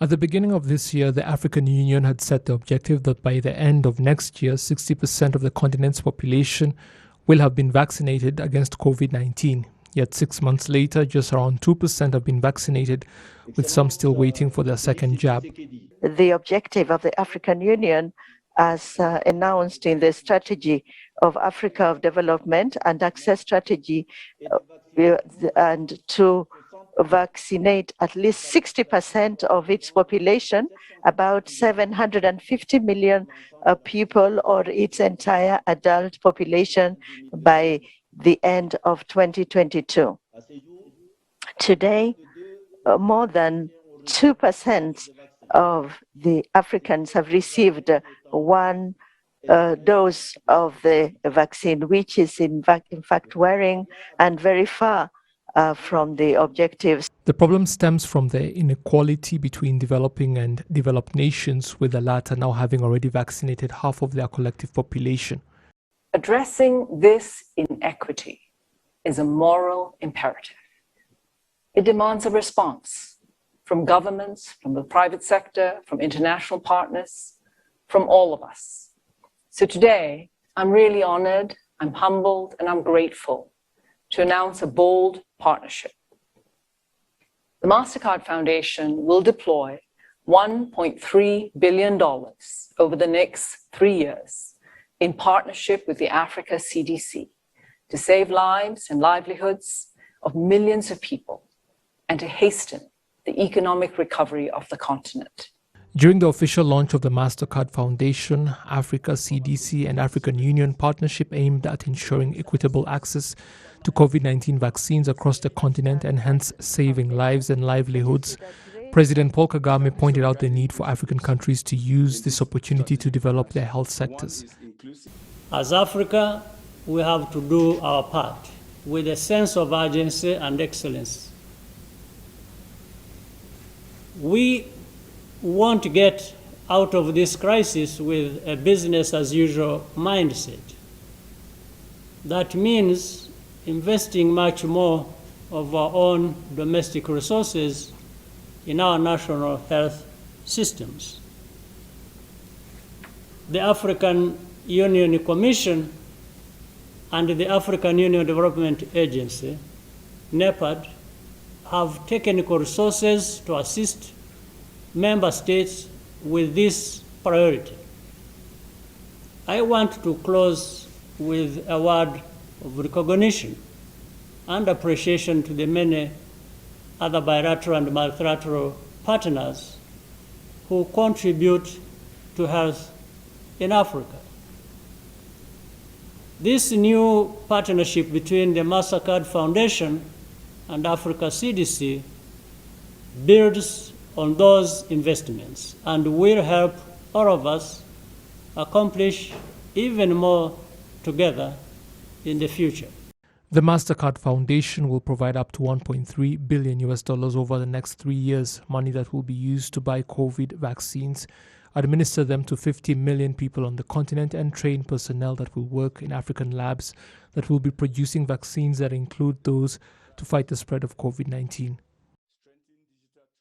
At the beginning of this year, the African Union had set the objective that by the end of next year, 60% of the continent's population will have been vaccinated against COVID-19. Yet 6 months later, just around 2% have been vaccinated, with some still waiting for their second jab. The objective of the African Union, as announced in the Strategy of Africa of Development and Access Strategy, and to vaccinate at least 60% of its population, about 750 million people, or its entire adult population, by the end of 2022. Today, more than 2% of the Africans have received one dose of the vaccine, which is in fact wearing and very far from the objectives. The problem stems from the inequality between developing and developed nations, with the latter now having already vaccinated half of their collective population. Addressing this inequity is a moral imperative. It demands a response from governments, from the private sector, from international partners, from all of us. So today, I'm really honored, I'm humbled, and I'm grateful to announce a bold partnership. The Mastercard Foundation will deploy $1.3 billion over the next 3 years in partnership with the Africa CDC to save lives and livelihoods of millions of people and to hasten the economic recovery of the continent. During the official launch of the Mastercard Foundation, Africa CDC and African Union partnership aimed at ensuring equitable access to COVID-19 vaccines across the continent and hence saving lives and livelihoods. President Paul Kagame pointed out the need for African countries to use this opportunity to develop their health sectors. As Africa, we have to do our part with a sense of urgency and excellence. We won't get out of this crisis with a business as usual mindset. That means investing much more of our own domestic resources in our national health systems. The African Union Commission and the African Union Development Agency, NEPAD, have technical resources to assist member states with this priority. I want to close with a word of recognition and appreciation to the many other bilateral and multilateral partners who contribute to health in Africa. This new partnership between the Mastercard Foundation and Africa CDC builds on those investments and will help all of us accomplish even more together in the future. The Mastercard Foundation will provide up to $1.3 billion over the next 3 years, money that will be used to buy COVID vaccines, administer them to 50 million people on the continent, and train personnel that will work in African labs that will be producing vaccines that include those to fight the spread of COVID-19.